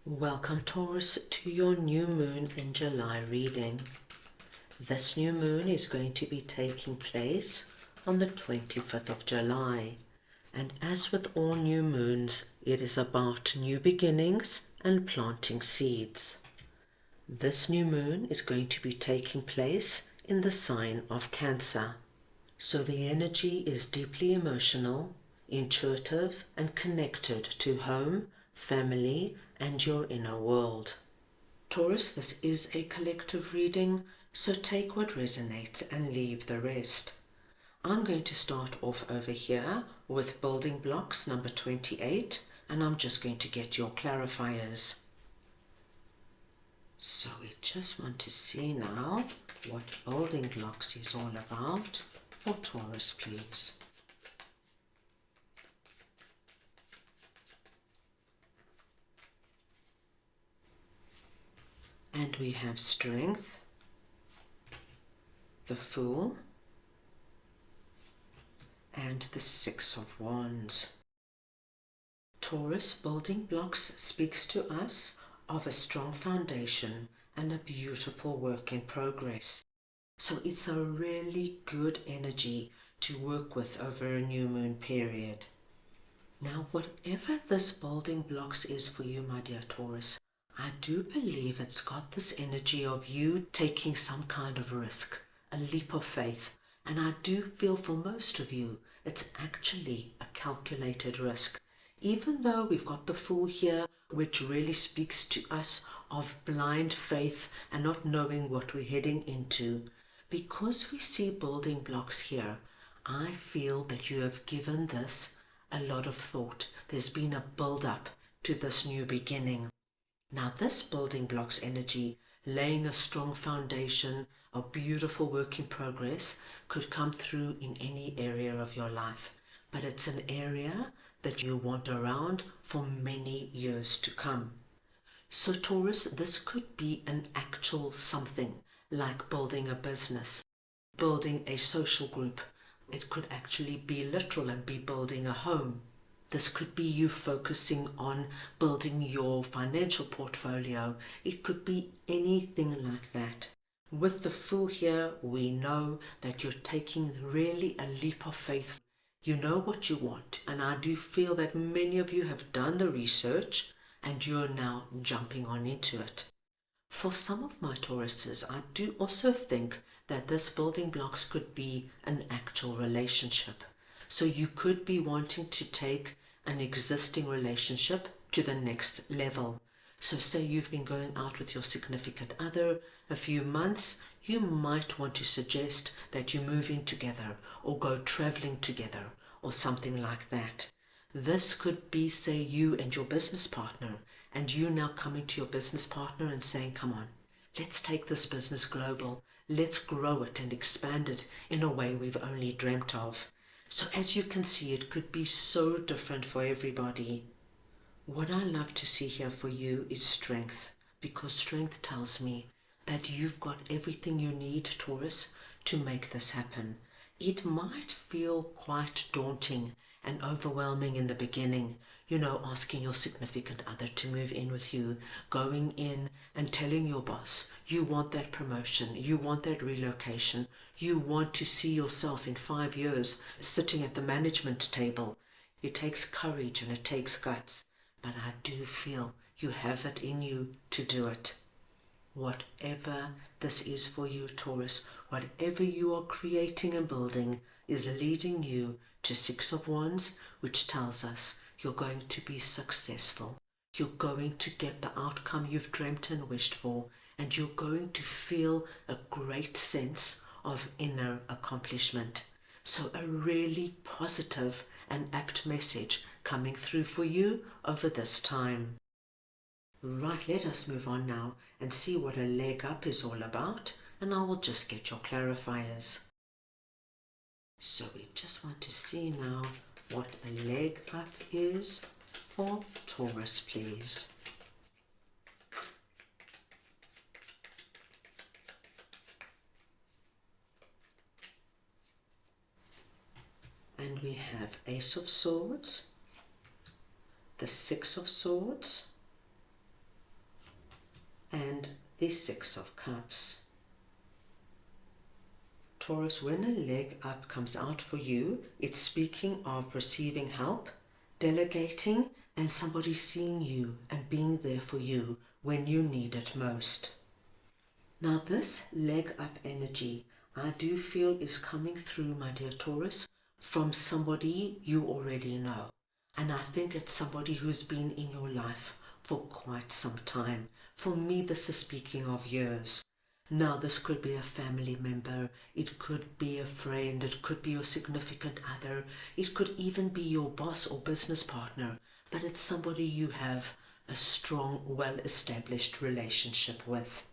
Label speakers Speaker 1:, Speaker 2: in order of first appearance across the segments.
Speaker 1: Welcome Taurus to your new moon in July reading. This new moon is going to be taking place on the 25th of July. And as with all new moons, it is about new beginnings and planting seeds. This new moon is going to be taking place in the sign of Cancer. So the energy is deeply emotional, intuitive, and connected to home, family, and your inner world. Taurus, this is a collective reading, so take what resonates and leave the rest. I'm going to start off over here with building blocks number 28, and I'm just going to get your clarifiers. So we just want to see now what building blocks is all about for Taurus, please. And we have Strength, the Fool, and the Six of Wands. Taurus, building blocks speaks to us of a strong foundation and a beautiful work in progress. So it's a really good energy to work with over a new moon period. Now, whatever this building blocks is for you, my dear Taurus, I do believe it's got this energy of you taking some kind of risk, a leap of faith. And I do feel for most of you, it's actually a calculated risk. Even though we've got the Fool here, which really speaks to us of blind faith and not knowing what we're heading into. Because we see building blocks here, I feel that you have given this a lot of thought. There's been a build-up to this new beginning. Now this building blocks energy, laying a strong foundation, a beautiful work in progress, could come through in any area of your life. But it's an area that you want around for many years to come. So Taurus, this could be an actual something, like building a business, building a social group. It could actually be literal and be building a home. This could be you focusing on building your financial portfolio. It could be anything like that. With the Fool here, we know that you're taking really a leap of faith. You know what you want, and I do feel that many of you have done the research and you're now jumping on into it. For some of my Tauruses, I do also think that this building blocks could be an actual relationship. So you could be wanting to take an existing relationship to the next level. So say you've been going out with your significant other a few months, you might want to suggest that you move in together or go traveling together or something like that. This could be, say, you and your business partner, and you now coming to your business partner and saying, come on, let's take this business global. Let's grow it and expand it in a way we've only dreamt of. So as you can see, it could be so different for everybody. What I love to see here for you is strength, because strength tells me that you've got everything you need, Taurus, to make this happen. It might feel quite daunting and overwhelming in the beginning, asking your significant other to move in with you, going in and telling your boss you want that promotion, you want that relocation, you want to see yourself in 5 years sitting at the management table. It takes courage and it takes guts, but I do feel you have it in you to do it. Whatever this is for you, Taurus, whatever you are creating and building is leading you to Six of Wands, which tells us you're going to be successful. You're going to get the outcome you've dreamt and wished for, and you're going to feel a great sense of inner accomplishment. So a really positive and apt message coming through for you over this time. Right, let us move on now and see what a leg up is all about, and I will just get your clarifiers. So we just want to see now what a leg up is for Taurus, please. And we have Ace of Swords, the Six of Swords, and the Six of Cups. Taurus, when a leg up comes out for you, it's speaking of receiving help, delegating, and somebody seeing you and being there for you when you need it most. Now this leg up energy, I do feel is coming through, my dear Taurus, from somebody you already know. And I think it's somebody who's been in your life for quite some time. For me, this is speaking of years. Now, this could be a family member, it could be a friend, it could be your significant other, it could even be your boss or business partner, but it's somebody you have a strong, well-established relationship with.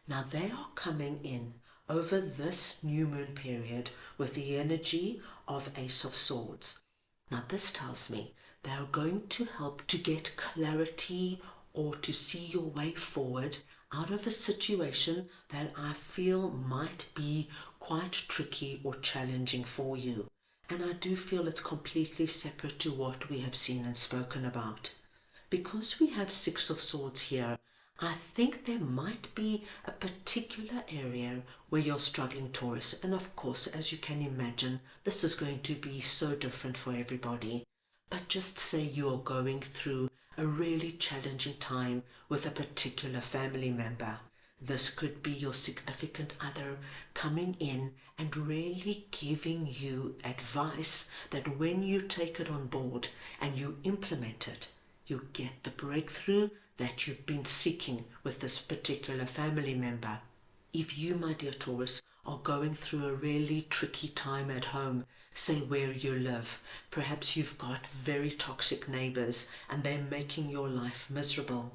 Speaker 1: Now, they are coming in over this new moon period with the energy of Ace of Swords. Now, this tells me they are going to help to get clarity or to see your way forward out of a situation that I feel might be quite tricky or challenging for you. And I do feel it's completely separate to what we have seen and spoken about. Because we have Six of Swords here, I think there might be a particular area where you're struggling, Taurus. And of course, as you can imagine, this is going to be so different for everybody. But just say you're going through a really challenging time with a particular family member. This could be your significant other coming in and really giving you advice that when you take it on board and you implement it, you get the breakthrough that you've been seeking with this particular family member. If you, my dear Taurus, are going through a really tricky time at home, say where you live, perhaps you've got very toxic neighbors and they're making your life miserable.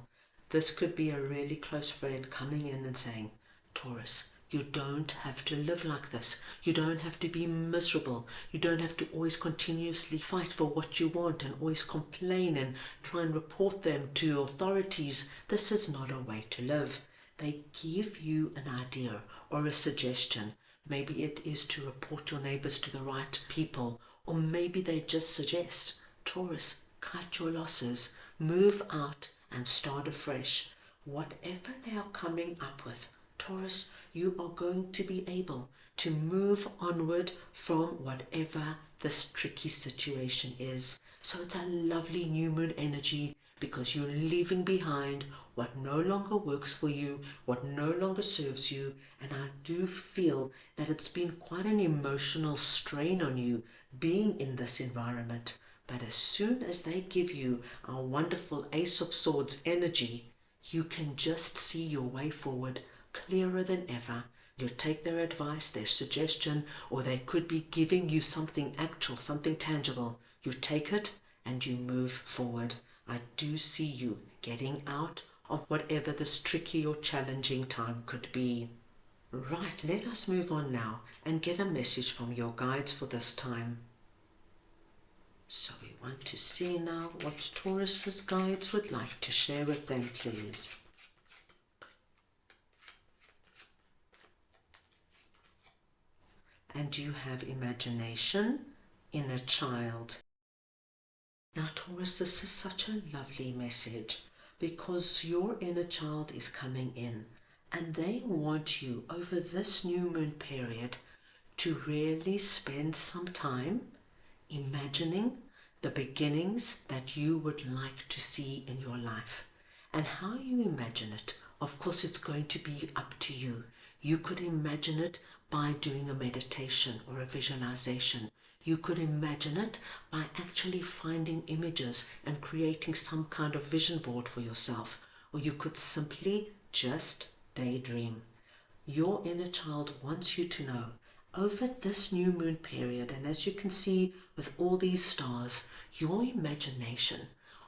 Speaker 1: This could be a really close friend coming in and saying, Taurus, you don't have to live like this. You don't have to be miserable. You don't have to always continuously fight for what you want and always complain and try and report them to authorities. This is not a way to live. They give you an idea or a suggestion. Maybe it is to report your neighbors to the right people, or maybe they just suggest, Taurus, cut your losses, move out and start afresh. Whatever they are coming up with, Taurus, you are going to be able to move onward from whatever this tricky situation is. So it's a lovely new moon energy because you're leaving behind what no longer works for you, what no longer serves you. And I do feel that it's been quite an emotional strain on you being in this environment. But as soon as they give you our wonderful Ace of Swords energy, you can just see your way forward clearer than ever. You take their advice, their suggestion, or they could be giving you something actual, something tangible. You take it and you move forward. I do see you getting out of whatever this tricky or challenging time could be. Right, let us move on now and get a message from your guides for this time. So we want to see now what Taurus's guides would like to share with them, please. And you have imagination, inner child. Now, Taurus, this is such a lovely message because your inner child is coming in and they want you over this new moon period to really spend some time imagining the beginnings that you would like to see in your life. And how you imagine it, of course, it's going to be up to you. You could imagine it by doing a meditation or a visualization. You could imagine it by actually finding images and creating some kind of vision board for yourself. Or you could simply just daydream. Your inner child wants you to know over this new moon period, and as you can see with all these stars, your imagination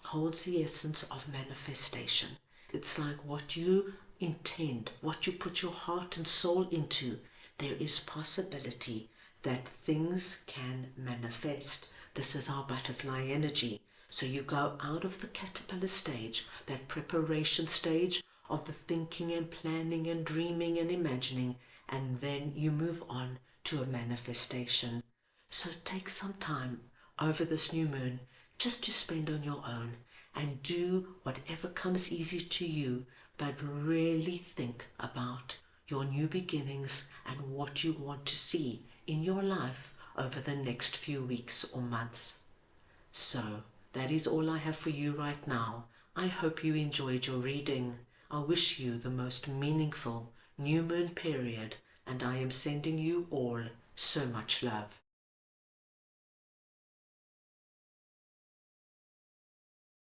Speaker 1: holds the essence of manifestation. It's like what you intend, what you put your heart and soul into. There is possibility that things can manifest. This is our butterfly energy. So you go out of the caterpillar stage, that preparation stage of the thinking and planning and dreaming and imagining, and then you move on to a manifestation. So take some time over this new moon just to spend on your own and do whatever comes easy to you, but really think about your new beginnings and what you want to see in your life over the next few weeks or months. So, that is all I have for you right now. I hope you enjoyed your reading. I wish you the most meaningful new moon period, and I am sending you all so much love.